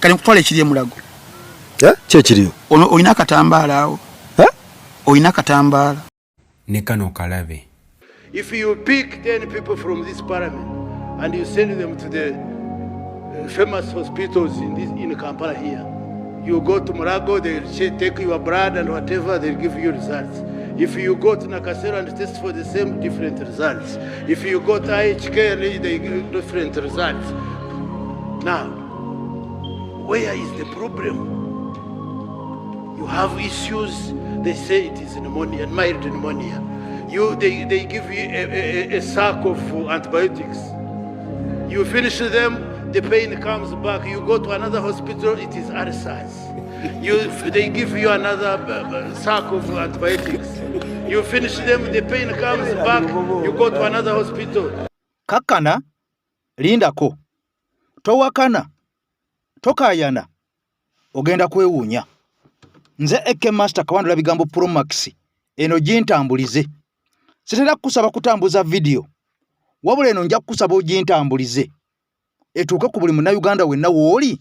kale nkutwala ekiri Mulago. Kye kiriyo? Ono oyina akatambaala awo. Oyina akatambaala. Ne kano kalabe. If you pick 10 people from this parliament and you send them to the famous hospitals in Kampala here, you go to Mulago, they'll take your blood and whatever, they'll give you results. If you go to Nakasero and test for the same, different results. If you go to IHK, they give different results. Now, where is the problem? You have issues, they say it is pneumonia, mild pneumonia. They give you a sack of antibiotics. You finish them, the pain comes back. You go to another hospital, it is ulcers. They give you another sack of antibiotics. You finish them, the pain comes back. You go to another hospital. Kakana, lindako. Towakana. Tokayana. Ogenda kwewuunya. Nze Eke Master Kawandula Bigambo Pro Max. Eno gintambulize. Sitera kusaba kutambuza video. Wabula eno nja kusaba ogintambulize. Etuuke ku buli Munnayuganda wenna wooli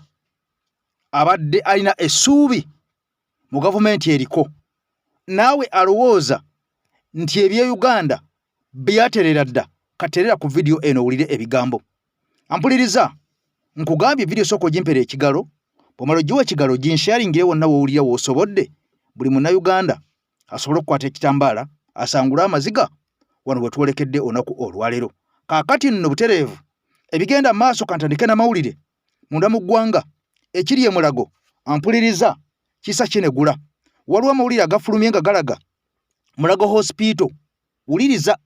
abadde alina essuubi mu gavumenti eriko. Naawe alowooza nti ebye Uganda byaterera dda, katerera ku video eno owulire ebigambo. Ampuliriza, nkugambye video soko gimpera ekigalo, bw'omala giwa ekigalo ginsharingire wonna woowulira w'osobodde, buli Munnayuganda asobole okukwata ekitambaala asangula amaziga wano wetwolekedde olunaku olwaleero. Kaakati nno butereevu ebigenda maaso kantandike n'amawulire munda mu ggwanga ekiri Mulago. Ampuliriza, kisa kinegula. Waliwo amawulire agafulumye nga galaga Mulago Hospital. Wuliriza,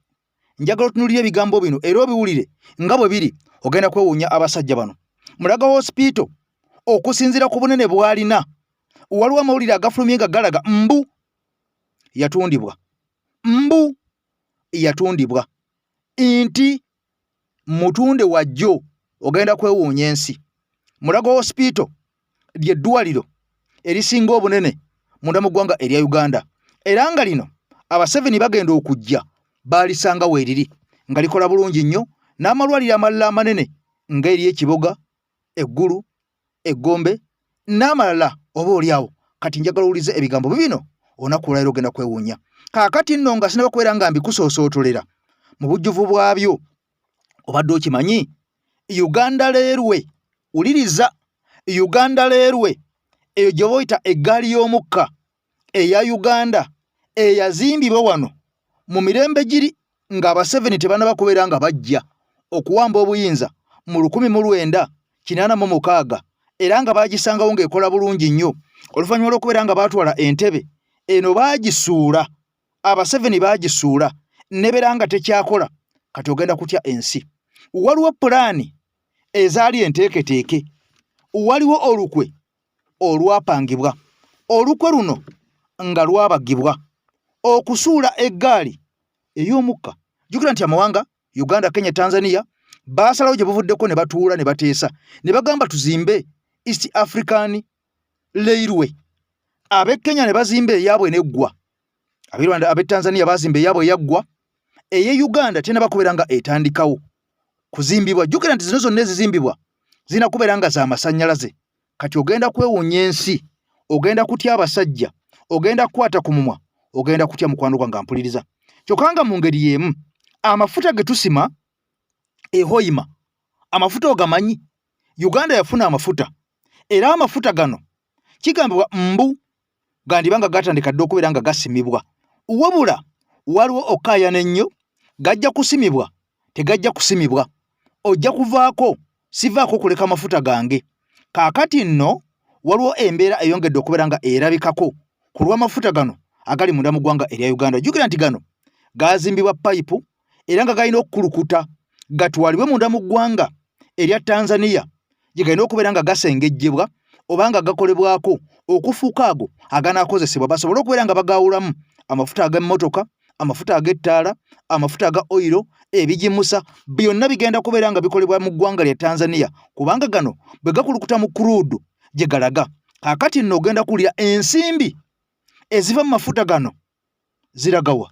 njagala otunuulire ebigambo bino era obiwulire nga bwe biri, ogenda kwewuunya abasajja bano. Mulago Hospital okusinziira ku bunene bw'alina, waliwo amawulire agafulumye nga galaga mbu yatundibwa. Mbu yatundibwa. Inti mutunde wajjo, ogenda kwewuunya ensi. Mulago Hospital ly'eddwaliro erisinga obunene munda mu ggwanga erya Uganda. Era nga lino Abaseveni bagenda okujja baalisanga weeriri nga likola bulungi nnyo, n'amalwaliro amalala amanene ng'ery'ekiboga, eggulu, eggombe n'amalala oba oliawo. Kati njagala owulize ebigambo bibino olunaku olwaleero ogenda kwewuunya. Kaakati nno nga sinaba kubeera nga mbikusoosootelera mu bujjuvu bwabyo, obadde okimanyi Uganda Railway. Uliriza, Uganda Railway eyo gye boyita eggaali y'omukka eya Uganda eyazimbibwa wano mu mirembe giri nga Abaseveni tebanaba kubeera nga bajja okuwamba obuyinza mu 1986 era nga baagisangawo ng'ekola bulungi nnyo. Oluvannyuma lw'okubeera nga baatwala entebe eno baagisuula, Abaseveni baagisuula nebeera nga tekyakola. Kati ogenda kutya ensi. Waliwo pulaani ezaali enteeketeeke, waliwo olukwe olwapangibwa, olukwe luno nga lwabagibwa okusuula eggaali ey'omukka. Jjukira nti amawanga Uganda, Kenya, Tanzania baasalawo gye buvuddeko ne batuula ne bateesa ne bagamba tuzimbe East African Railway. Ab'e Kenya ne bazimba eyaabwe n'eggwa, ab'e Tanzania bazimba eyaabwe yaggwa, ey'e Uganda tenaba kubeera nga etandikawo kuzimbibwa. Jjukira nti zino zonna ezizimbibwa zina kubeera nga za masannyalaze. Kati ogenda kwewuunya ensi, ogenda kutya abasajja, ogenda kukwata ku mumwa, ogenda kutya mukwano gwange ampuliriza. Kyokka nga mu ngeri y'emu amafuta ge tusima ehoima, amafuta ogamanyi, Uganda yafuna amafuta, era amafuta gano kigambibwa mbu gandiba nga gatandika dde okubeera nga gasimibwa. Wabula waliwo okaayana ennyo, gajja kusimibwa tegajja kusimibwa, ojja kuvaako sivaako kuleka amafuta gange. Kaakati nno waliwo embeera eyongedde okubeera nga erabikako ku lw'amafuta gano agali munda mu ggwanga erya Uganda. Jjukira nti gano gaazimbibwa payipu era nga galina okukulukuta gatwalibwe munda mu ggwanga erya Tanzania gye galina okubeera nga gasengejjebwa oba nga gakolebwako okufuuka ago aganaakozesebwa basobole okubeera nga bagaawulamu amafuta ag'emmotoka, amafuta ag'ettaala, amafuta aga oyiro, ebigimusa, byonna bigenda kubeera nga bikolebwa mu ggwanga lya Tanzania kubanga gano bwe gakulukuta mu crude gye galaga. Kaakati nno ogenda kuwulira ensimbi eziva mu mafuta gano ziragawa.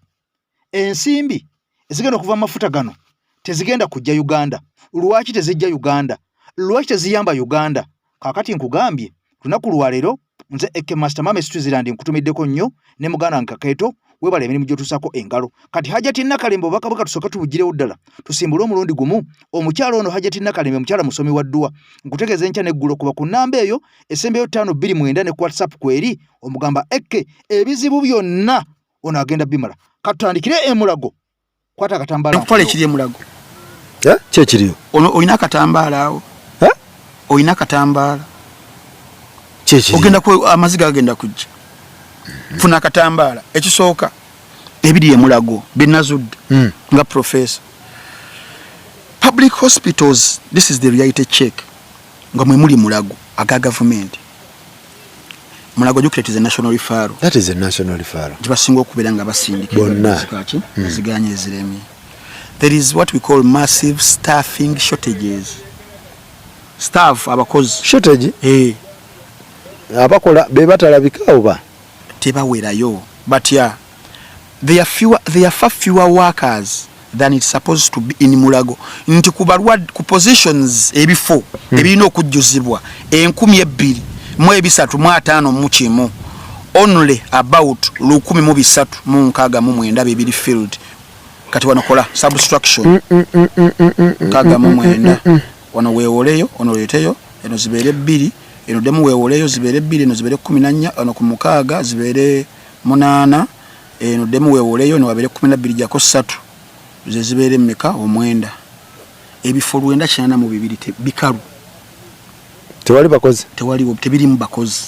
Ensimbi ezigenda okuva mu mafuta gano tezigenda kujja Uganda. Lwaki tezijja Uganda? Lwaki teziyamba Uganda? kakati nkugambye lunaku lwa leero nze Eke Master Mame Switzerland nkutumiddeko nnyo ne muganda Nkaketo webala emirimu gyotuusako engalo kati Hajati Nakalembe obaka bwe katusooka tubugirewo ddala tusimbule omulundi gumu omukyalo ono Hajati Nakalembe mukyala musomi wa ddwa nkutegeeza enkya n'eggulo kuba ku nnamba eyo esembeyo 529 ne ku WhatsApp kweri omugamba Eke ebizibu byonna ono agenda bimala katutandikire emulago kwata akatambaala nkutwala ekiri emulago kyekiriyo ono olina akatambaala awo olina akatambaala kyekiriyo ogenda ku amaziga agenda kujja funa akatambaala ekisooka ebiri emulago benazudde nga professor public hospitals this is the reality check nga mwe muli mulago aga government mulago jukire is a national referral that is a national referral jibasinga okubeera nga basindika bonna ziganye eziremi there is what we call massive staffing shortages staff abakozi shortage abakola be batalabika oba tebawerayo but yeah there are far fewer workers than it's supposed to be in mulago nti kubalwa ku positions ebifo ebirina okujjuzibwa 1235 mu kimu only about 1369 bibiri filled kati wanakola subtraction kaga mu mwenda wano wewoleyo ono leteyo eno zibere 2 eno demu wewoleyo zibere 2 eno zibere 14 ono ku mukaaga zibere 8 eno demu wewoleyo no wabere 12 jako 3 zibere mmeka omwenda ebifo 9 mu bibiri bikalu tewali bakozi tebiri mu bakozi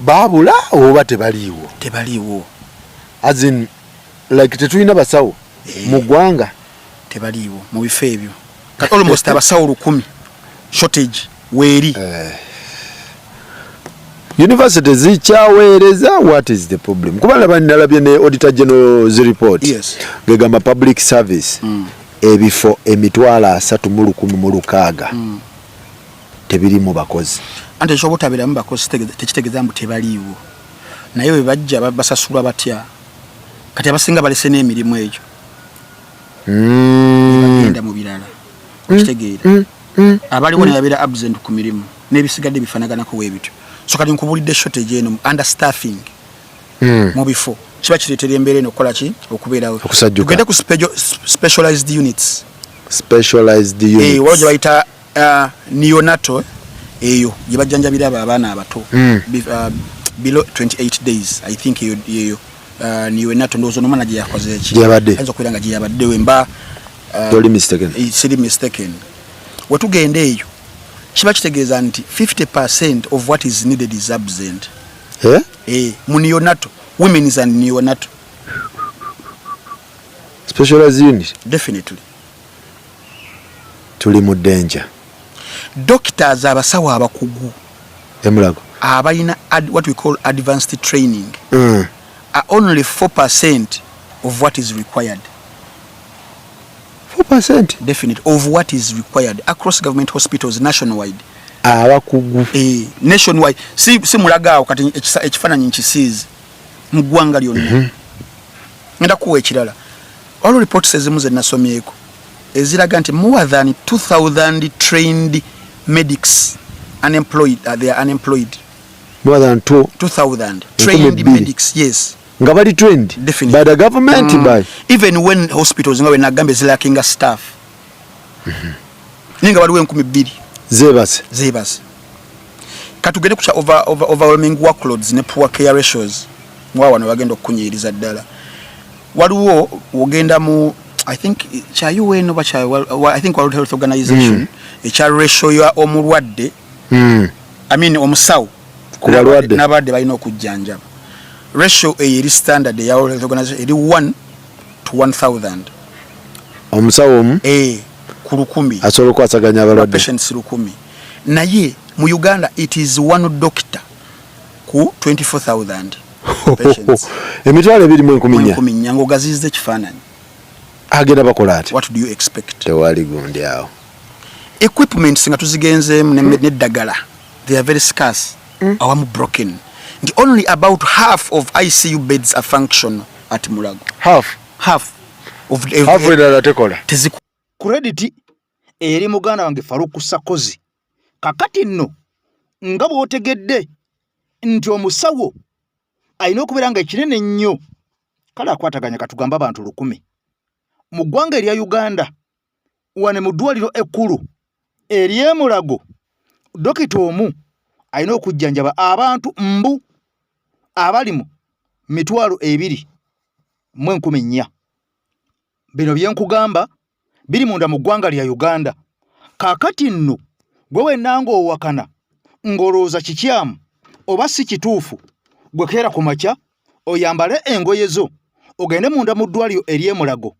babula oba tebaliwo as in like tetulina basawo mu ggwanga tebaliwo mu bifo ebyo almost abasawo 10 shortage weeri university zichaweereza what is the problem kubala banalabye ne auditor general's report yes gegamba public service ebifo emitwala 316 tebiri mu bakozi ante ekyo botabira mu bakozi tekitegeeza mbu tebaliwo naye bwe bajja basasulwa batya kati abasinga balese n'emirimu egyo bagenda mu birala okitegeera abaliwo ne babeera absent ku mirimu n'ebisigadde bifanaganako weebityo so kati nkubulidde shortage eno understaffing mu bifo kiba kireetera embeera eno okukola ki okubeerawo tugende ku specialized units waliwo gye bayita neonatal eyo gye bajjanjabira abo abaana abato below 28 days I think eyo neonatal ndowooza nomwana gye yakoze eki ayinza okubeera nga gye yabaddewo emba siri mistaken wetugenda eyo kiba kitegeeza nti 50% of what is needed is absent mu neonatal women is and neonatal specialized unit definitely tuli mu danger doctors abasawo abakugu emulago abalina what we call advanced training are only 4% of what is required 4% definitely of what is required across government hospitals nationwide abakugu nationwide si mulagao kati ekifananyi nkisiizi mu ggwanga lyonna ngenda kuwa ekirala all reports ezimu ze nasomyeko eziraga nti more than 2000 trained medics unemployed they are unemployed more than 2000 trained medics yes nga bali trained by the government by even when hospitals ngawe nagambe zilacking staff ninga baliwe 1200 zebase katugende kucha overwhelming workloads ne poor care ratios mwa wano bagenda okunyiriza ddala waliwo ogenda mu I think cha UN oba cha I think World Health Organization echa ratio ya omulwadde I mean omusawo kubalwadde nabadde balina okujjanjaba ratio eri standard ya World Health Organization eri 1 to 1000 omusawo ku 1000 asobola kwasaganya abalwadde patients 1000 naye mu Uganda it is one doctor ku 24000 patients emitwalo 21000 ngo gazize kifananyi agenda bakola ati what do you expect tewali gundi awo equipment singa tuzigenze ne dagala they are very scarce awamu broken and only about half of ICU beds are functional at Mulago half of half tekola credit eri muganda wange Faruku Sakozi kakati nno nga bw'otegedde nti omusawo alina okubeera nga ekinene nnyo kale akwataganya katugamba abantu 100 mu ggwanga erya Uganda wane mu ddwaliro ekkulu ery'e Mulago dokita omu alina okujjanjaba abantu mbu abali mu 2,400. Bino byenkugamba biri munda mu ggwanga lya Uganda. Kaakati nno gwe wennanga owakana ng'olowooza kikyamu oba si kituufu, gwe keera ku makya oyambale engoye zo ogende munda mu ddwaliro ery'e Mulago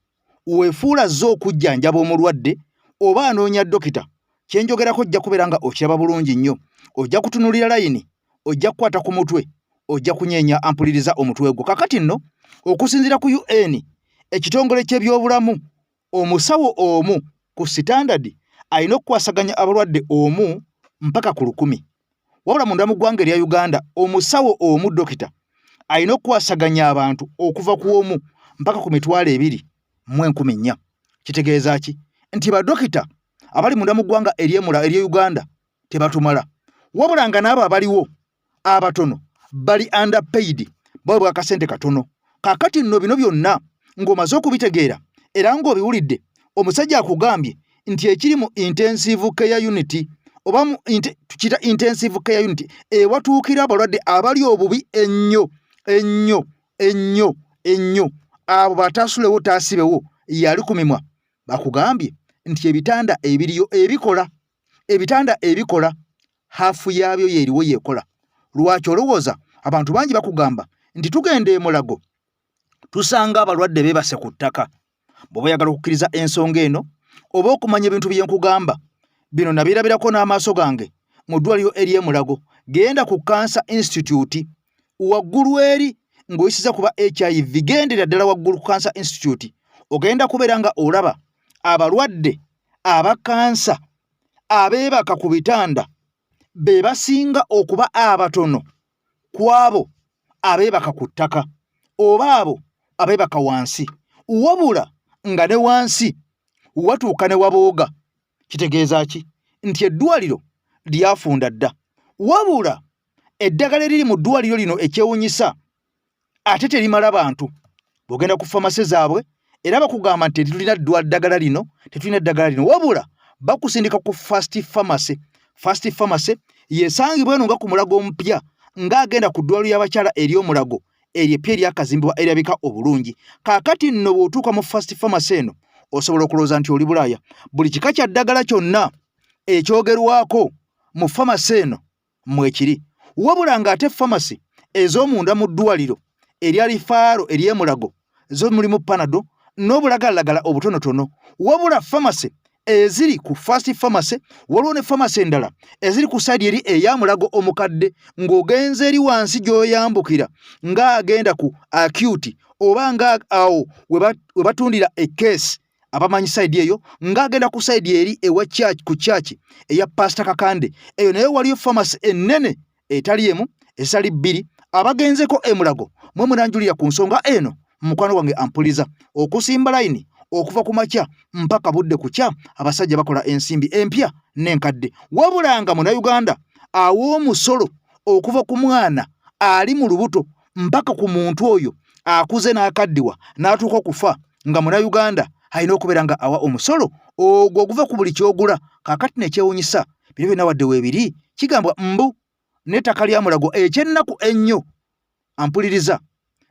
weefuula zo okujjanjaba omulwadde oba anoonya dokita. Kye njogerako ojja kubeera nga okiraba bulungi nnyo. Ojja kutunulira layini, ojja kukwata ku mutwe, ojja kunyeenya ampuliriza omutwe gwo. Kakati nno okusinziira ku UN ekitongole ky'ebyobulamu, omusawo omu ku sitandadi alina okukwasaganya abalwadde omu mpaka ku 100. Wabula munda mu ggwanga erya Uganda omusawo omu dokita alina okukwasaganya abantu okuva ku omu mpaka ku 2,400. Kitegeeza ki? Nti badokita abali munda mu ggwanga erya Uganda tebatumala. Wabula nga n'abo abaliwo abatono bali underpaid, babwa akasente katono. Kaakati nno bino byonna ng'omaze okubitegeera era ng'obiwulidde, omusajja akugambye nti ekiri mu intensive care unit oba tukiyita intensive care unit ewatuukira abalwadde abali obubi ennyo ennyo ennyo ennyo, abo bataasulewo taasibewo yali kumimwa, bakugambye nti ebitanda ebiriyo ebikola hafu yaabyo yeeriwo yeekola. Lwaki olowooza abantu bangi bakugamba nti tugenda e Mulago tusanga abalwadde beebase ku ttaka? Bw'oba oyagala okukkiriza ensonga eno oba okumanya ebintu bye nkugamba bino nabirabirako n'amaaso gange mu ddwaliro ery'e Mulago. Genda ku Cancer Institute waggulu eri ng'oyisiza kuba HIV, gendera ddala waggulu ku Cancer Institute, ogenda kubeera nga olaba abalwadde aba kansa abeebaka ku bitanda be basinga okuba abatono ku abo abeebaka ku ttaka oba abo abeebaka wansi, wabula nga ne wansi watuuka ne wabooga. Kitegeeza ki? Nti eddwaliro lyafunda dda, wabula eddagala eriri mu ddwaliro lino ekyewunyisa ate terimala bantu. Bw'ogenda ku famasi zaabwe era bakugamba nti tetulina ddagala lino, wabula bakusindika ku First Pharmacy. First Pharmacy yesangibwa eno nga ku Mulago omupya ng'agenda ku ddwaliro y'abakyala ery'Omulago ery'epya eryakazimbibwa erabika obulungi. Kaakati nno bw'otuuka mu First Pharmacy eno osobola okulowooza nti oli Bulaaya. Buli kika kya ddagala kyonna ekyogerwako mu famasi eno mwekiri, wabula ng'ate famasi ez'omunda mu ddwaliro erya Lifaaro ery'e Mulago zo mulimu Panado n'obulagalagala obutonotono, wabula famasi eziri ku First Pharmacy waliwo ne famasi endala eziri ku saidi eri eya Mulago omukadde ng'ogenze eri wansi gy'oyambukira ng'agenda ku acute oba nga awo we batundira ekkeesi abamanyi saidi eyo, ng'agenda ku saidi eri ewa ku church eya Pastor Kakande, eyo naye waliyo famasi ennene etali emu esali 2 abagenzeko e Mulago mwe munanjulira ku nsonga eno. Mukwano wange ampuliza okusimba layini okuva ku makya mpaka budde kukya, abasajja bakola ensimbi empya n'enkadde. Wabula nga Munnayuganda aw'omusolo okuva ku mwana ali mu lubuto mpaka ku muntu oyo akuze n'akaddiwa n'atuuka okufa, nga Munnayuganda alina okubeera nga awa omusolo ogwo oguva ku buli kyogula. Kaakati nekyewunyisa bino byonna wadde weebiri kigambwa mbu n'ettaka lya Mulago ekyennaku ennyo ampuliriza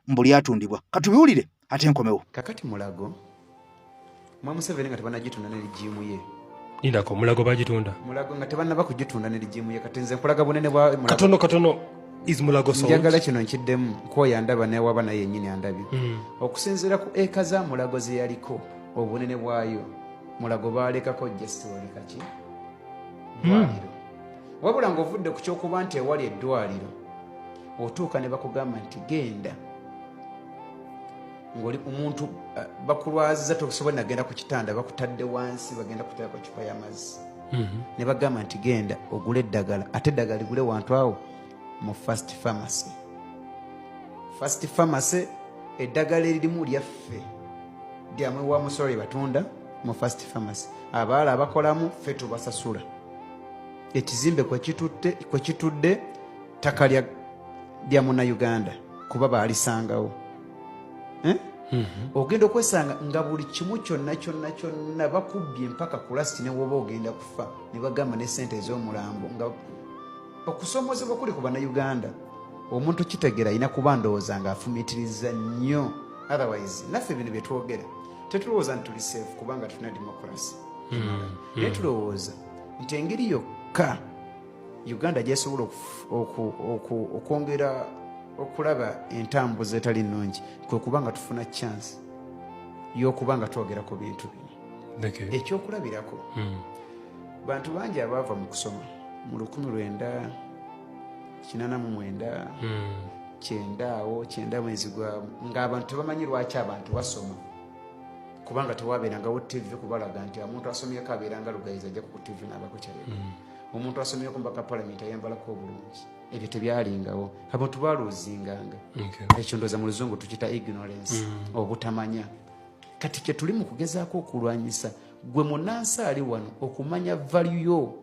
mbu lyatundibwa. Katubiwulire ate nkomewo. Kakati Mulago Museveni nga tebanagitunda ne ligimu ye. Nindako Mulago bagitunda. Mulago nga tebanaba kugitunda ne ligimu ye, kati nze nkulaga bunene bwa Mulago. Katono is Mulago sold. Njagala kino nkiddemu ko yandaba ne waba naye yennyini andabye. Okusinziira ku eka za Mulago ze yaliko obunene bwayo, Mulago baalekako just wali kaki ddwaliro. Wabula ng'ovudde ku kyokuba nti ewali eddwaliro otuuka ne bakugamba nti genda ng'oli omuntu bakulwaziza tokusobola nagenda ku kitanda bakutadde wansi bagenda kuteekako kipa y'amazzi ne bagamba nti genda ogule eddagala, ate eddagala ligule wantu awo mu First Pharmacy. First Pharmacy eddagala eririmu lyaffe lyamwe wa musolo lye batunda mu First Pharmacy, abaala abakolamu ffe tubasasula. ekizimbe kwe kitudde ttaka lya Munnayuganda kuba baalisangawo. Ogenda okwesanga nga buli kimu kyonna bakubbye mpaka ku lasiti ne woba ogenda kufa ne bagamba ne ssente ez'omulambo nga okusoomozebwa kuli ku Bannayuganda. Omuntu kitegeera alina kuba ndowooza ng'afumiitiriza nnyo, otherwise naffe bino bye twogera tetulowooza nti tuli safe kubanga tulina demokrasi. Naye tulowooza nti engeri yokka Uganda gy'esobola okwongera okulaba entambuza etali nnungi kwe kuba nga tufuna chance y'okuba nga twogera ku bintu bino. Ekyokulabirako bantu bangi abaava mu kusoma mu 1989 9 mwezi gwa ng'abantu tebamanyi lwaki abantu basoma kubanga tewabeerangawo TV kubalaga nti omuntu asomyeko abeeranga lugayiza ajja ku TV n'abako kyaleka. Omuntu asomyeko mbaka palamenti ayambalako obulungi. Ebyo tebyalingawo. Abantu baaluuzinganga. Ekyo ndowooza mu Luzungu tukita ignorance, obutamanya. Kati kye tuli mu kugezaako okulwanyisa gwe munnansi ali wano okumanya value yo.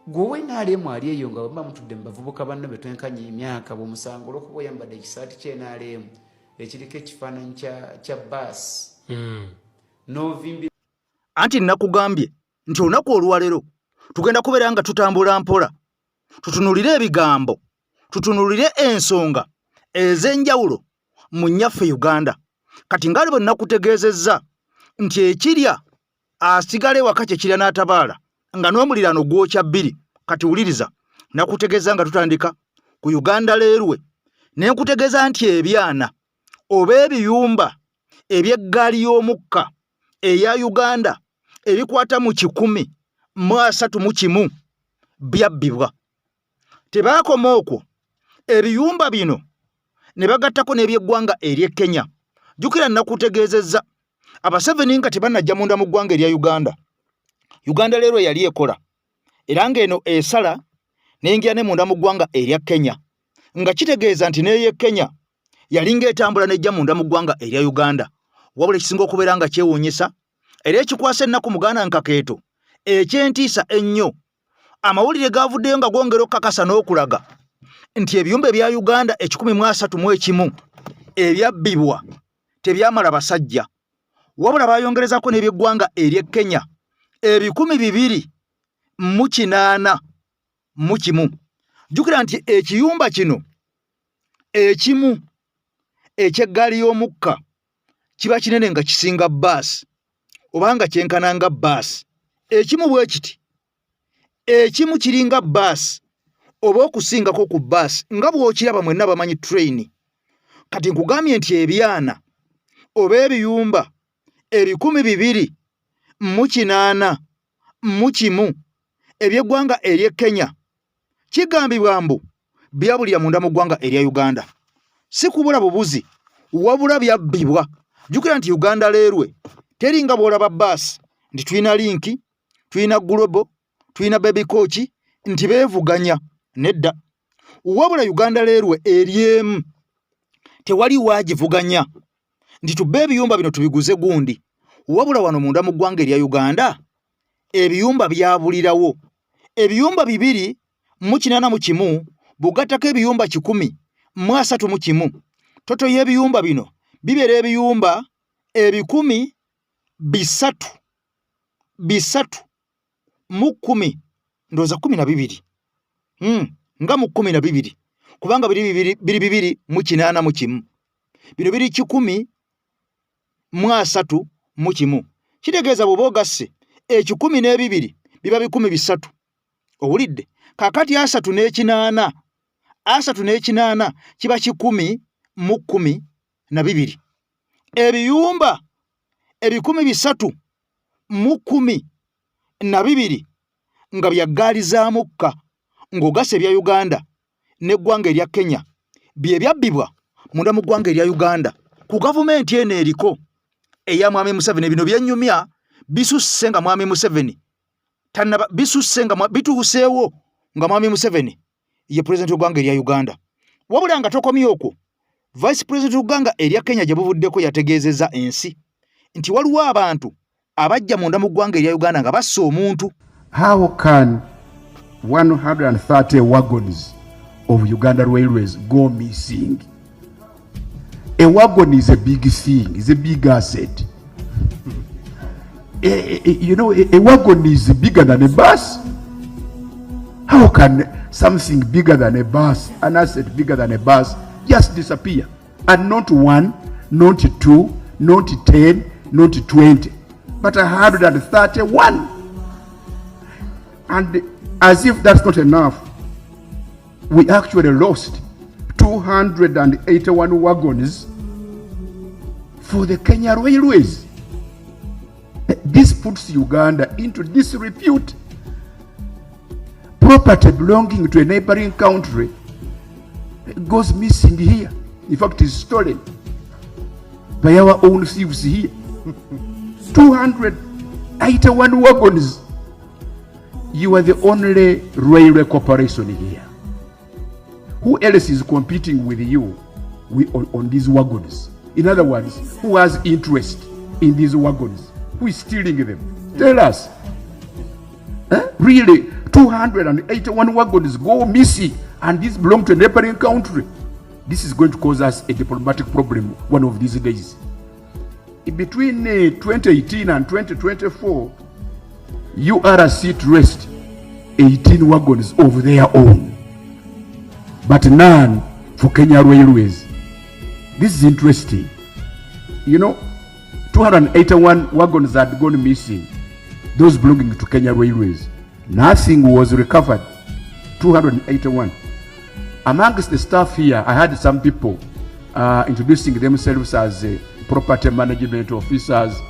Gwe NRM ali eyo nga baba mutudde mu bavubuka banno be twenkanye emyaka bw'omusango olw'okuba oyambadde ekisaati ky'NRM ekiriko ekifaananyi kya baasi. N'ovimbi anti nakugambye nti olunaku olwaleero tugenda kubeera nga tutambula mpola, tutunulire ebigambo, tutunulire ensonga ez'enjawulo mu nnyaffe Uganda. Kati ngaali bwe nakutegeezezza nti ekirya asigale waka kye kirya n'atabaala nga n'omuliraano gwokya bbiri. Kati wuliriza, nakutegeeza nga tutandika ku Uganda Railway ne nkutegeeza nti ebyana oba ebiyumba eby'eggaali y'omukka eya Uganda ebikwata mu 131 byabbibwa. Tebaakoma okwo, ebiyumba bino ne bagattako n'eby'eggwanga ery'e Kenya. Jjukira nakutegeezezza Abaseveni nga tebannajja munda mu ggwanga erya Uganda. Uganda Railway yali ekola era ng'eno esala n'engira ne munda mu ggwanga erya Kenya, nga kitegeeza nti n'ey'e Kenya yali ng'etambula n'ejja munda mu ggwanga erya Uganda. Wabula ekisinga okubeera nga kyewuunyisa era ekikwasa ennaku Muganda Nkakeeto ekyentiisa ennyo, amawulire gaavuddeyo nga gwongera okukakasa n'okulaga nti ebiyumba ebya Uganda 131 ebyabbibwa tebyamala basajja, wabula baayongerezako n'eby'eggwanga ery'e Kenya 281. Jjukira nti ekiyumba kino ekimu eky'eggaali y'omukka kiba kinene nga kisinga baasi oba nga kyenkananga baasi. Ekimu bwe kiti, ekimu kiringa baasi oba okusingako ku baasi nga bw'okiraba mwenna bamanyi train. Kati nkugambye nti ebyana oba ebiyumba 281 eby'eggwanga ery'e Kenya kigambibwa mbu byabulira munda mu ggwanga erya Uganda. Si kubula bubuzi, wabula byabbibwa. Jjukira nti Uganda Railway teringa bw'olaba baasi nti tulina linki, tulina global, tulina baby coach nti beevuganya. Nedda. Wabula Uganda Railway eryemu tewali waagivuganya nti tubbe ebiyumba bino tubiguze gundi. Wabula wano munda mu ggwanga erya Uganda ebiyumba byabulirawo. Ebiyumba 281 bugattako ebiyumba 131. Toto y'ebiyumba bino bibeera ebiyumba 310 ndowooza 12 nga mu 12 kubanga biri 281 bino biri 131. Kitegeeza bw'oba ogasse 12 biba 13. Owulidde? Kaakati 38 kiba 112. Ebiyumba 312 nga bya ggaali za mukka ng'ogasa ebya Uganda n'eggwanga erya Kenya bye byabbibwa munda mu ggwanga erya Uganda ku gavumenti eno eriko eya Mwami Museveni. Bino byennyumya bisusse nga Mwami Museveni bisusse nga bituuseewo nga Mwami Museveni ye pulezidenti w'eggwanga erya Uganda. Wabula nga tokomye okwo, Vice President w'eggwanga erya Kenya gye buvuddeko yategeezezza ensi nti waliwo abantu abajja munda mu ggwanga erya Uganda nga bassa omuntu. How can 130 wagons of Uganda Railways go missing. A wagon is a big thing, is a big asset. You know, a wagon is bigger than a bus. How can something bigger than a bus, an asset bigger than a bus, just disappear? And not 1, not 2, not 10, not 20, but 131. And as if that's not enough, we actually lost 281 wagons for the Kenya Railways. This puts Uganda into disrepute. Property belonging to a neighboring country goes missing here. In fact, it's stolen by our own thieves here. 281 wagons. You are the only railway corporation here. Who else is competing with you on these wagons? In other words, who has interest in these wagons? Who is stealing them? Tell us. Really, 281 wagons go missing, and these belong to a neighboring country. This is going to cause us a diplomatic problem one of these days. Between 2018 and 2024, URC traced 18 wagons of their own, but none for Kenya Railways. This is interesting. You know, 281 wagons had gone missing, those belonging to Kenya Railways. Nothing was recovered. 281. Amongst the staff here, I had some people introducing themselves as property management officers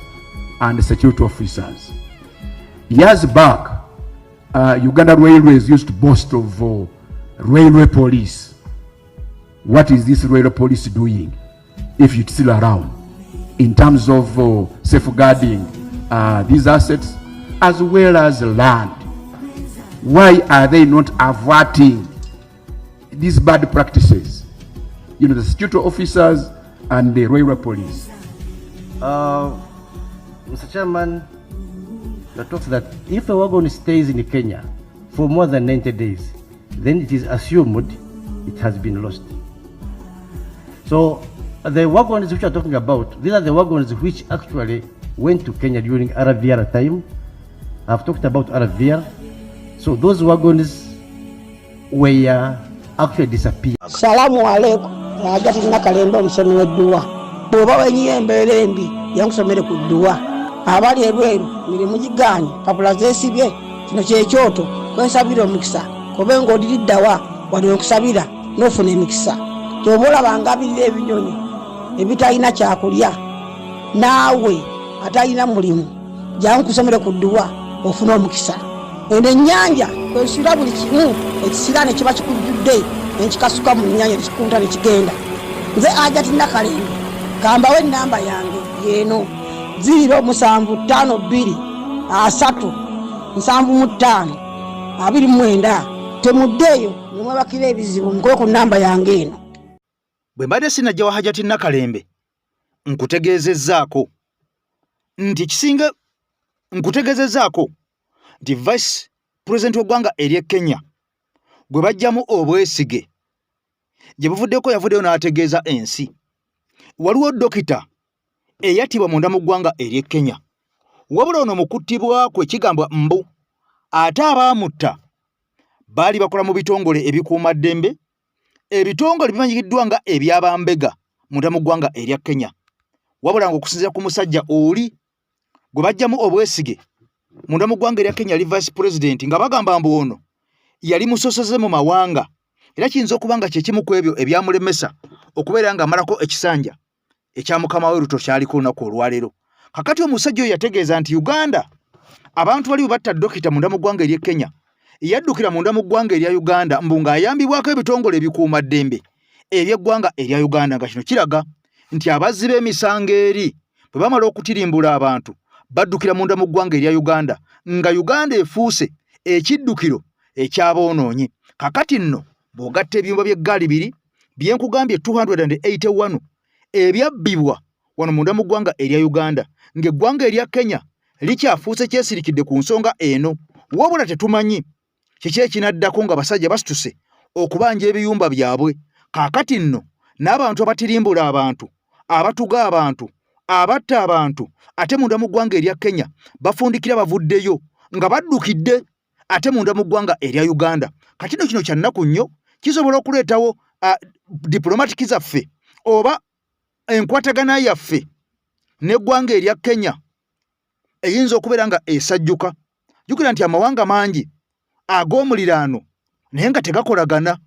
and security officers. Years back, Uganda Railways used to boast of railway police. What is this railway police doing, if it's still around, in terms of safeguarding these assets as well as land? Why are they not averting these bad practices? You know, the security officers and the railway police. Mr. Chairman, the talks that if a wagon stays in Kenya for more than 90 days, then it is assumed it has been lost. So the wagons which we are talking about, these are the wagons which actually went to Kenya during RVR time. I've talked about RVR. So those wagons were actually disappeared. Salamu alaikum. Ajati nakalemba msomi wedduwa. Boba wenyembe embi yankusomere ku dduwa. Abali ebweru mirimu giganye papula zesibye kino kyekyoto kwensabira omukisa kobe ng'odiddawa wali okusabira n'ofuna emikisa. Kyobola bangabirira ebinyonyi ebitalina kyakulya naawe atalina mulimu jankusomere ku dduwa ofuna omukisa. Eno ennyanja kwesira buli kimu ekisira ne kiba kikujjudde nekikasuka mu nnyanja nekikunta nekigenda. Nze Ajati Nakalembe gambawo ennamba yange yeeno 075237529. Temuddeeyo nemwebakira ebizibu nkole ku nnamba yange eno. Bwe mbadde sinajja wa Ajati Nakalembe nkutegeezezzaako nti Vice President w'eggwanga ery'e Kenya gwe bajjamu obwesige gye buvuddeko yavuddeyo n'ategeeza ensi. Waliwo dokita eyattibwa munda mu ggwanga ery'e Kenya, wabula ono mu kuttibwa kwe kigambwa mbu ate abaamutta baali bakola mu bitongole ebikuuma ddembe, ebitongole bimanyikiddwa nga ebyabambega munda mu ggwanga erya Kenya, wabula ng'okusinziira ku musajja oli gwe bajjamu obwesige munda mu ggwanga erya Kenya ali Vice President, nga bagamba mbu ono yali musosoze mu mawanga, era kiyinza okuba nga kyekimu ku ebyo ebyamulemesa okubeera ng'amalako ekisanja ekya mukama we Ruto kyaliko olunaku olwaleero. Kakati omusajja oyo yategeeza nti Uganda abantu bali batta dokita munda mu ggwanga ery'e Kenya yaddukira munda mu ggwanga erya Uganda mbu ng'ayambibwako ebitongole ebikuuma ddembe eby'eggwanga erya Uganda, nga kino kiraga nti abazzi b'emisango eri bwe bamala okutirimbula abantu baddukira munda mu ggwanga erya Uganda, nga Uganda efuuse ekiddukiro ekyaboonoonyi. Kakati nno bw'ogatta ebyumba by'eggaali biri bye nkugambye 281 ebyabbibwa wano munda mu ggwanga erya Uganda, ng'eggwanga erya Kenya likyafuuse kyesirikidde ku nsonga eno, wabula tetumanyi kiki ekinaddako nga basajja basituse okubanja ebiyumba byabwe. Kaakati nno n'abantu abatirimbula abantu, abatuga abantu, abatta abantu, ate munda mu ggwanga erya Kenya bafundikira bavuddeyo nga baddukidde ate munda mu ggwanga erya Uganda. Katino kino kya nnaku nnyo, kisobola okuleetawo diplomatic zaffe oba enkwatagana yaffe n'eggwanga erya Kenya eyinza okubeera nga esajjuka. Jjukira nti amawanga mangi ag'omuliraano naye nga tegakolagana,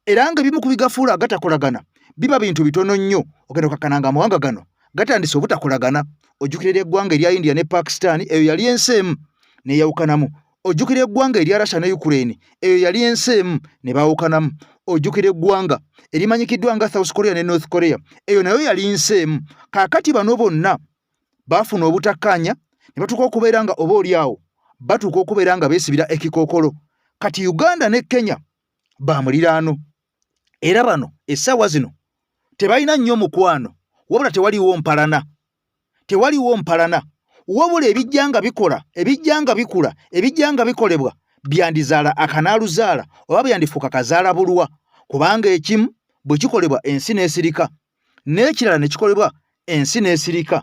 era nga ebimu ku bigafuula agatakolagana biba bintu bitono nnyo. Ogenda okakkananga amawanga gano gatandise obutakolagana. Ojjukira eggwanga erya India ne Pakistan, eyo yali ensi emu neeyawukanamu. Ojjukira eggwanga erya Russia ne Ukraine, eyo yali ensi emu ne baawukanamu. Ojjukira eggwanga erimanyikiddwa nga South Korea ne North Korea, eyo nayo yali ensi emu. Kaakati bano bonna baafuna obutakkaanya ne batuuka okubeera nga oba oliawo batuuka okubeera nga beesibira ekikookolo. Kati Uganda ne Kenya baamuliraano, era bano essaawa zino tebalina nnyo mukwano, wabula tewaliwo mpalana. Tewaliwo mpalana, wabula ebijjanga bikola, ebijjanga bikula, ebijjanga bikolebwa byandizaala akanaaluzaala oba byandifuuka kazaala bulwa, kubanga ekimu bwe kikolebwa ensi n'esirika, n'ekirala ne kikolebwa ensi n'esirika,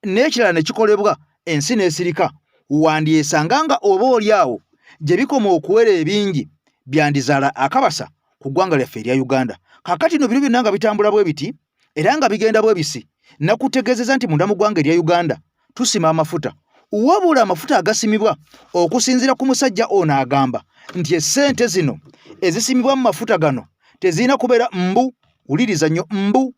n'ekirala ne kikolebwa ensi n'esirika, wandyesanga nga oba oliawo gye bikoma okuwera ebingi byandizaala akabasa ku ggwanga lyaffe erya Uganda. Kaakati no bino byonna nga bitambula bwe biti era nga bigenda bwe bisi, nakutegeezeza nti munda mu ggwanga erya Uganda tusima amafuta, wabula amafuta agasimibwa okusinziira ku musajja ono agamba nti essente zino ezisimibwa mu mafuta gano tezirina kubeera mbu, wuliriza nnyo, mbu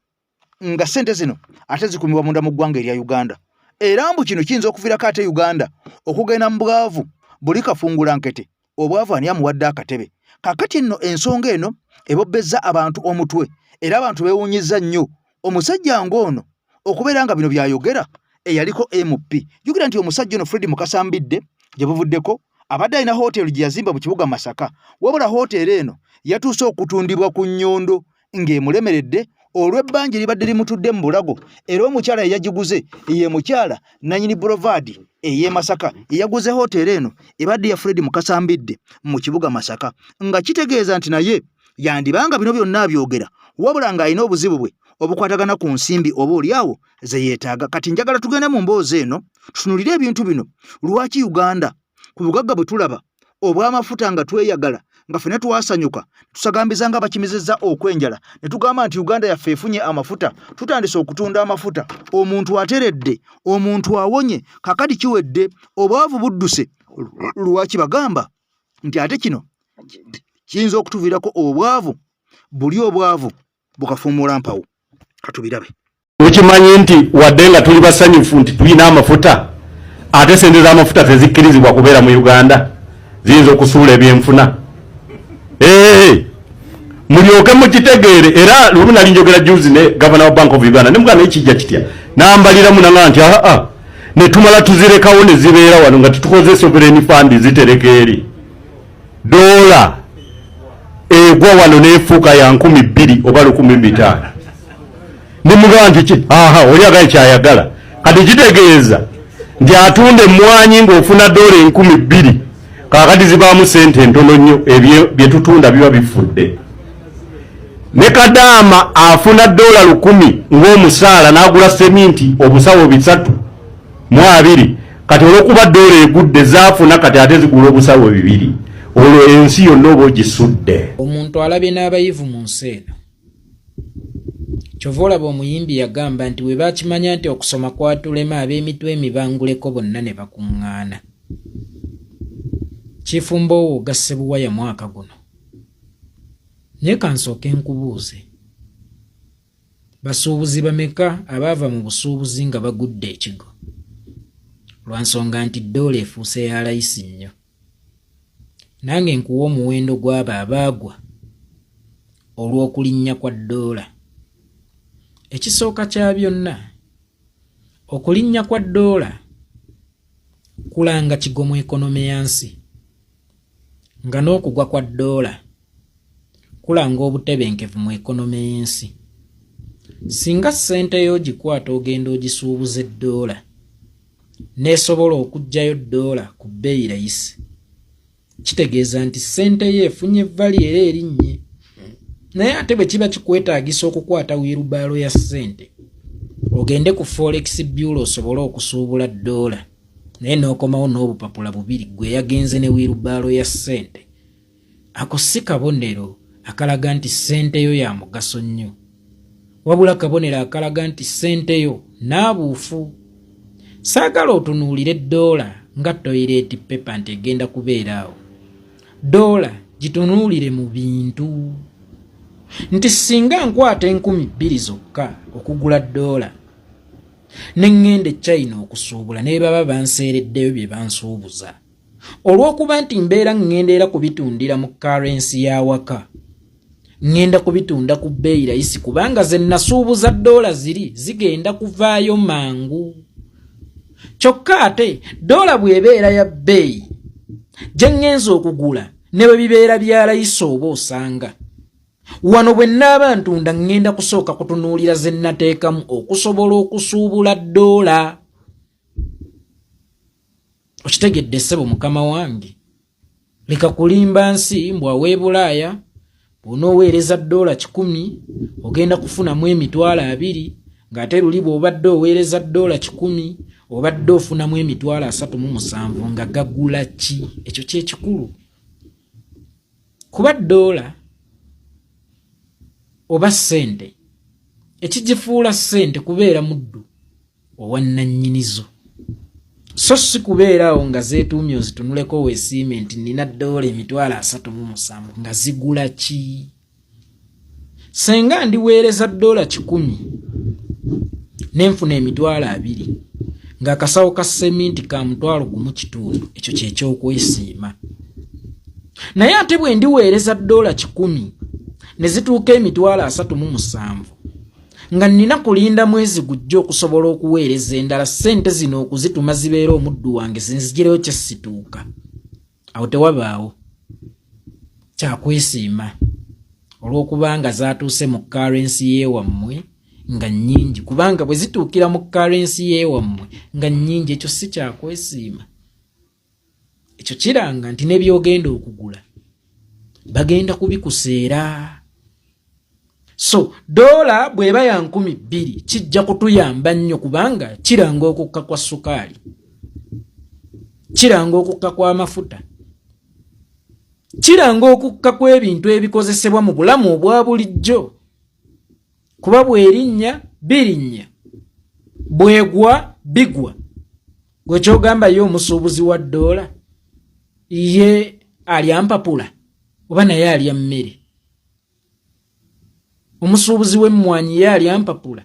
nga ssente zino ate zikumibwa munda mu ggwanga erya Uganda. Era mbu kino kiyinza okuviirako ate Uganda okugenda mu bwavu buli kafungula nkete, obwavu ani amuwadde akatebe. Kaakati nno ensonga eno ebobbezza abantu omutwe era abantu beewuunyizza nnyo. Omusajja ng'ono okubeera nga bino byayogera eyaliko MP. Jjukira nti omusajja ono Fred Mukasambidde gye buvuddeko abadde alina hooteeri gye yazimba mu kibuga Masaka, wabula hooteeri eno yatuuse okutundibwa ku nnyondo ng'emulemeredde olw'ebbanja libadde limutudde mu bulago, era omukyala eyagiguze ye mukyala nannyini Boulevard ey'e Masaka eyaguze hooteeri eno ebadde ya Fred Mukasambidde mu kibuga Masaka, nga kitegeeza nti naye yandibanga bino byonna abyogera wabula ng'alina obuzibu bwe obukwatagana ku nsimbi oba oliawo ze yeetaaga. Kati njagala tugende mu mboozi eno tutunulire ebintu bino. Lwaki Uganda ku bugagga bwe tulaba obw'amafuta nga tweyagala nga ffene twasanyuka tusagambiza nga bakimizizza okwenjala ne tugamba nti Uganda yaffe efunye amafuta, tutandise okutunda amafuta, omuntu ateredde, omuntu awonye, kakati kiwedde, obwavu budduse. Lwaki bagamba nti ate kino kiyinza okutuviirako obwavu, buli obwavu bukafuumuula mpawu? Katubirabe. Ukimanyi nti wadde nga tuli basanyufu nti tulina amafuta, ate sente z'amafuta tezikkirizibwa kubeera mu Uganda, ziyinza okusuula ebyenfuna. Mulyoke mukitegeere. Era lumu nali njogera juzi ne Governor wa Bank of Uganda ne mugana ekijja kitya n'ambalira munanga nti ne tumala tuzirekawo ne zibeera wano nga tutukoze sovereign fund zitereka eri dola egwa wano n'efuuka ya 2,000 oba 1,500. Ne mugamba nti ki oli agaye kyayagala. Kati kitegeeza nti atunda emmwanyi ng'ofuna dola 2,000, kaakati zibaamu sente ntono nnyo, ebyo bye tutunda biba bifudde. Ne Kadaama afuna dola 10,000 ng'omusaala n'agula seminti obusawo 320, kati olw'okuba dola egudde zaafuna kati ate zigula obusawo 2. Olwo ensi yonna oba ogisudde. Omuntu alabye n'abayivu mu nsi eno. Kyova olaba omuyimbi yagamba nti we bakimanya nti okusoma kwatulema ab'emitwe emibanguleko bonna ne bakuŋŋaana. Kifumbo ogasse buwaya mwaka guno. Naye kansooke nkubuuze. Basuubuzi bameka abaava mu busuubuzi nga bagudde ekigo? Lwa nsonga nti dola efuuse ya layisi nnyo. Nange nkuwa omuwendo gw'abo abaagwa olw'okulinnya kwa dola. Ekisooka kya byonna, okulinnya kwa dola kulanga kigo mu ekonomi yansi, nga n'okugwa kwa dola kulanga obutebenkevu mu ekonomi y'ensi. Singa ssente yo gikwata ogenda ogisuubuza dola, neesobola okuggyayo dola ku bbeeyi layisi, kitegeeza nti ssente ye efunye evvali era erinnye. Naye ate bwe kiba kikwetaagisa okukwata wirubaalo ya ssente ogende ku forex bureau osobole okusuubula $, naye n'okomawo n'obupapula bubiri gwe yagenze ne wirubaalo ya ssente, ako si kabonero akalaga nti ssente yo ya mugaso nnyo, wabula kabonero akalaga nti ssente yo naabuufu. Saagala otunuulire $, nga toilet paper nti egenda kubeeraawo. $, gitunuulire mu bintu. Nti singa nkwata 2,000 zokka okugula $, ne ngende China okusuubula ne baba banseereddeyo bye bansuubuza, olw'okuba nti mbeera ngendeera kubitundira mu currency ya waka, ngenda kubitunda ku bbeeyi rayisi kubanga ze nasuubuza $, zigenda kuvaayo mangu. Kyokka ate $, bw'ebeera ya bbeeyi gye ngenza okugula ne bwe bibeera bya rayisi oba osanga, wano bwe nnaaba ntunda ngenda kusooka kutunuulira ze nnateekamu okusobola okusuubula $. Okitegedde ssebo mukama wange, leka kulimba nsi mbwa w'e Bulaaya bw'onooweereza $10 ogenda kufunamu $20, ng'ate luli bw'obadde oweereza $10 obadde ofunamu $37 nga gagula ki? Ekyo kyekikulu. Kuba $, oba ssente, ekigifuula ssente kubeera muddu owa nnannyinizo, so si kubeeraawo nga zeetuumye ozitunuleko weesiime nti nina $37 nga zigula ki? Senga ndiweereza $10 nenfuna $20 ng'akasawo ka seminti ka $1.5, ekyo kyekyokwesiima. Naye ate bwe ndiweereza $10 ne zituuka $37 nga nina kulinda mwezi gujja okusobola okuweereza endala, ssente zino okuzituma zibeera omuddu wange zinzigireyo kye situuka, awo tewabaawo kyakwesiima olw'okubanga zaatuuse mu currency y'ewammwe nga nnyingi, kubanga bwe zituukira mu currency y'ewammwe nga nnyingi, ekyo si kyakwesiima. Ekyo kiranga nti ne by'ogenda okugula bagenda kubikuseera. So $, bw'eba ya 2,000 kijja kutuyamba nnyo kubanga kiranga okukka kwa sukaali, kiranga okukka kw'amafuta, kiranga okukka kw'ebintu ebikozesebwa mu bulamu obwa bulijjo. Kuba bw'erinnya birinnya, bw'egwa bigwa. Gwe kyogamba ye omusuubuzi wa $, ye alya mpapula oba naye alya mmere? Omusuubuzi w'emmwanyi ye alya mpapula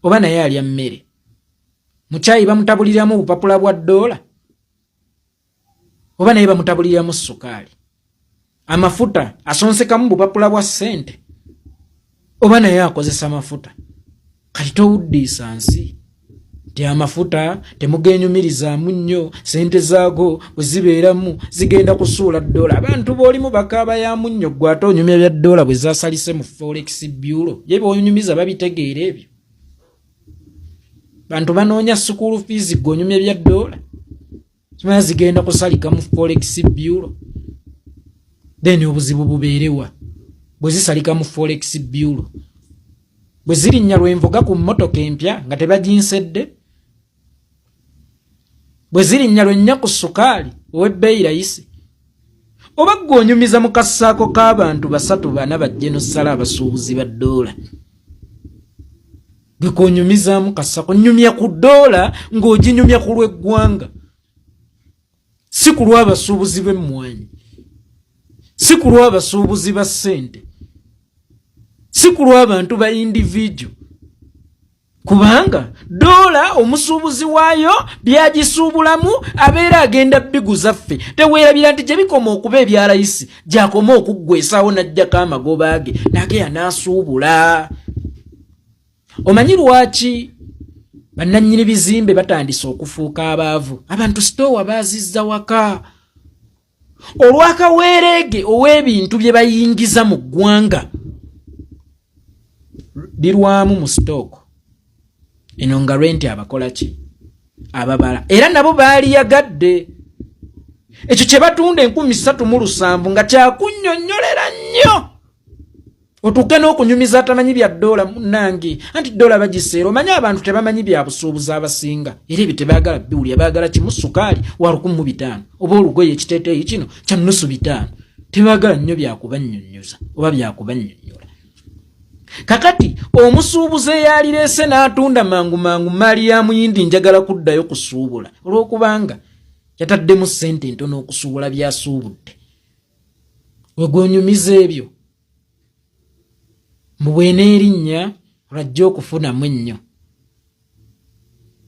oba naye alya mmere? Mu caayi bamutabuliramu obupapula bwa $, oba naye bamutabuliramu sukaali? Amafuta asonsekamu bupapula bwa ssente oba naye akozesa mafuta? Kati towuddiisa nsi nti amafuta temugenyumirizaamu nnyo, ssente zaago bwe zibeeramu zigenda kusuula $. Abantu b'olimu bakaaba ya munnyo, gwe ate onyumya bya $, bwe zaasalise mu forex bureau. Ye b'onyumiza babitegeera ebyo. Bantu banoonya school fees, gwe onyumya bya $, kimanya zigenda kusalika mu forex bureau. Then obuzibu bubeerewa bwe zisalika mu forex bureau, bwe zirinnya lwenvuga ku mmotoka empya nga tebaginsedde, bwe zirinnya lwennya ku sukaali ow'ebbeeyi rayisi, oba gwe onyumiza mu kasaako k'abantu 3-4 bajje n'ossala abasuubuzi ba $. Gwe konyumizaamu kasaako, nyumya ku $, ng'oginyumya ku lw'eggwanga, si ku lw'abasuubuzi b'emmwanyi, si ku lw'abasuubuzi ba ssente, si ku lw'abantu ba individual. Kubanga $, omusuubuzi waayo byagisuubulamu abeera agenda biguza ffe. Teweerabira nti gye bikoma okuba ebya rayisi gy'akoma okuggweesaawo n'ajjako amagoba ge nage anaasuubula. Omanyi lwaki bannannyini bizimbe batandise okufuuka abaavu? Abantu sitoowa baazizza waka olw'akaweereege ow'ebintu bye bayingiza mu ggwanga birwamu mu sitooko. Eno nga renti abakola ki? Ababala. Era nabo baaliyagadde. ekyo kye batunda 3,700 nga kyakunnyonnyolera nnyo otuuke n'okunyumiza atamanyi bya dola munnange anti dola bagiseera omanyi abantu tebamanyi bya busuubuzi abasinga era ebyo tebaagala biwulya baagala kimu sukaali wa 1,500 oba olugoye ekiteeteeyi kino kya nusu 500 tebaagala nnyo byakubannyonnyoza oba byakubannyonnyola kakati omusuubuzi eyalireese n'atunda mangu maali ya muyindi njagala kuddayo kusuubula olw'okubanga yataddemu ssente ntono okusuubula byasuubudde wegonyumiza ebyo mbwene erinnya lwajja okufunamu ennyo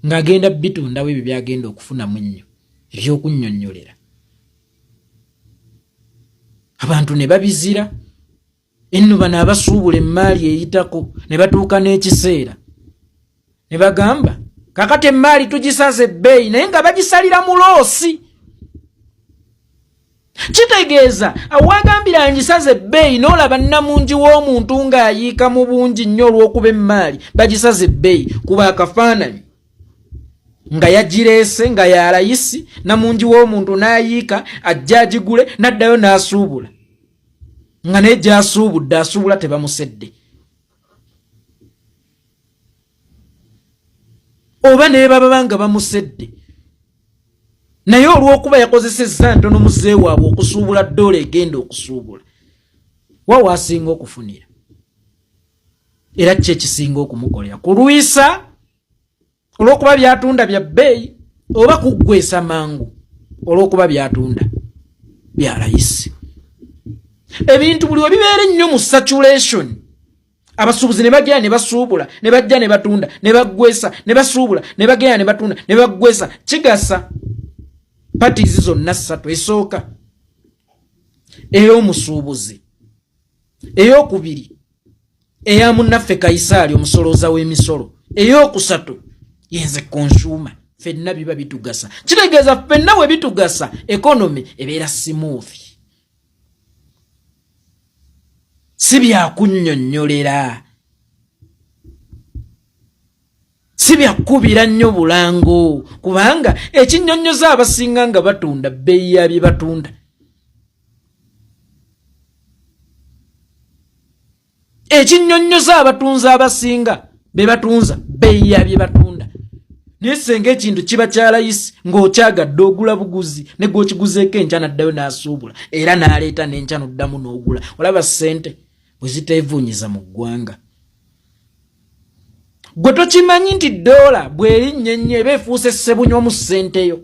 ng'agenda bitundawo ebyo byagenda okufunamu ennyo ebyokunnyonnyolera abantu ne babizira enno bano abasuubula emmaali eyitako ne batuuka n'ekiseera ne bagamba kakati emmaali tugisaze ebbeeyi naye nga bagisalira mu loosi kitegeeza awagambira ngisaze ebbeeyi n'olaba nnamungi w'omuntu ng'ayiika mu bungi nnyo olw'okuba emmaali bagisaze ebbeeyi kuba akafaananyi nga yagireese nga ya layisi namungi w'omuntu n'ayiika ajja agigule n'addayo n'asuubula nga naye gy'asuubudde asuubula tebamusedde oba naye baba nga bamusedde naye olw'okuba yakozesezza ntono muzeeyi waabwe okusuubula dola egenda okusuubula wa asinga okufunira era kye kisinga okumukolera kulwisa olw'okuba byatunda bya bbeeyi oba kuggwesa mangu olw'okuba byatunda bya layisi ebintu buli webibeera ennyo mu saturation abasuubuzi ne bagenda ne basuubula ne bajja ne batunda ne baggwesa ne basuubula ne bagenda ne batunda ne baggwesa kigasa patizi zonna ssatu esooka ey'omusuubuzi ey'okubiri eya munnaffe Kaisaali omusolooza w'emisolo ey'okusatu yenze konsuma ffenna biba bitugasa kitegeeza ffenna bwe bitugasa ekonomi ebeera simuufi si byakunnyonnyolera si byakubira nnyo bulango kubanga ekinnyonnyoza abasinga nga batunda bbeeyi ya bye batunda ekinnyonnyoza abatunzi abasinga be batunza bbeeyi ya bye batunda naye senga ekintu kiba kya layisi ng'okyagadde ogula buguzi ne gw'okiguzeeko enkya n'addayo n'asuubula era n'aleeta n'enkya n'oddamu n'ogula olaba ssente bwe ziteevuunyiza mu ggwanga gwe tokimanyi nti dola bw'erinnya ennyo eba efuuse ssebunywa mu ssente yo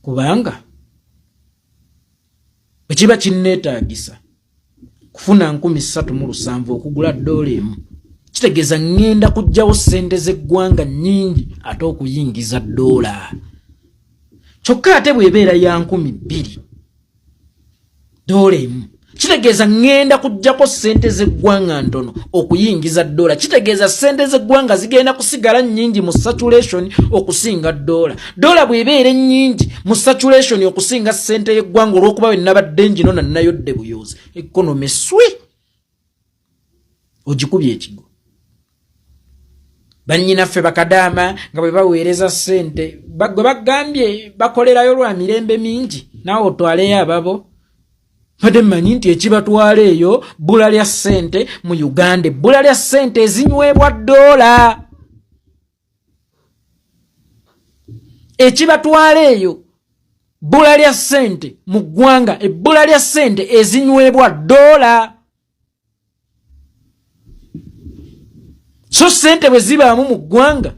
kubanga bwe kiba kinneetaagisa kufuna 3,700 okugula dola emu kitegeeza ngenda kujjawo ssente z'eggwanga nnyingi ate okuyingiza dola kyokka ate bw'ebeera ya 2,000 dola emu kitegeeza ngenda kujjako ssente z'eggwanga ntono okuyingiza dola kitegeeza ssente z'eggwanga zigenda kusigala nnyingi mu saturation okusinga dola bw'ebeera ennyingi mu saturation okusinga ssente y'eggwanga olw'okuba we nabadde njino nannayodde buyoozi ekonome swi ogikubye ekigo bannyinaffe bakadaama nga bwe baweereza ssente gwe bagambye bakolerayo lwa mirembe mingi naawe otwaleyo ababo badde mmanyi nti ekibatwala eyo bbula lya ssente mu Uganda ebbula lya ssente ezinyweebwa dola ekibatwala eyo bbula lya ssente mu ggwanga ebbula lya ssente ezinyweebwa dola so ssente bwe zibaamu mu ggwanga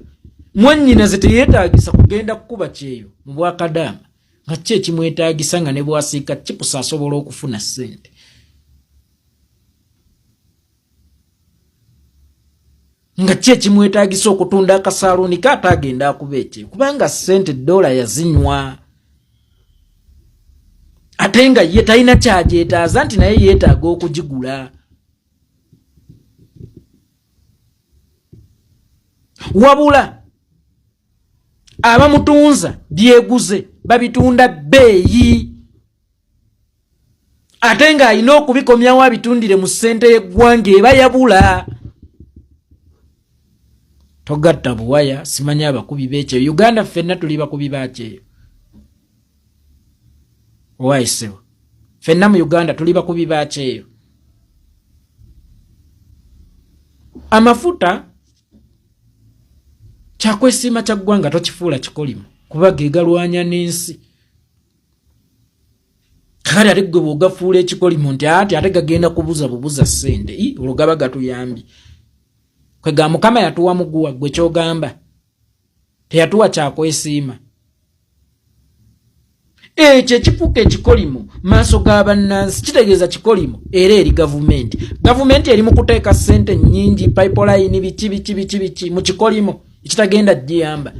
mwannyina ze teyeetaagisa kugenda kukuba kyeyo mu bwakadaama nga ki ekimwetaagisa nga ne bwasiika kipusa asobola okufuna ssente nga ki ekimwetaagisa okutunda akasaaluuni ka ate agenda akuba ekyeyo kubanga ssente dola yazinywa ate nga ye talina kyagyetaaza nti naye yeetaaga okugigula wabula abamutunza byeguze babitunda bbeeyi ate nga alina okubikomyawo abitundire mu ssente y'eggwanga eba yabula togatta buwaya simanya abakubi b'ekyeyo Uganda ffenna tuli bakubi bakyeyo owaisebo fenna mu Uganda tuli bakubi bakyeyo. Amafuta kyakwesiima kya ggwanga tokifuula kikolimo kuba gegalwanya n'ensi. Kale ate gwe bw'ogafuula ekikolimo nti ate gagenda kubuza bubuza ssente olwo gaba gatuyambye. Kwega Mukama yatuwa muguwa gwe kyogamba teyatuwa kyakwesiima. Ekyo ekifuuka ekikolimo maaso g'abannansi kitegeeza kikolimo era eri gavumenti. Gavumenti eri mu kuteeka ssente nnyingi pipeline biki mu kikolimo ekitagenda giyamba.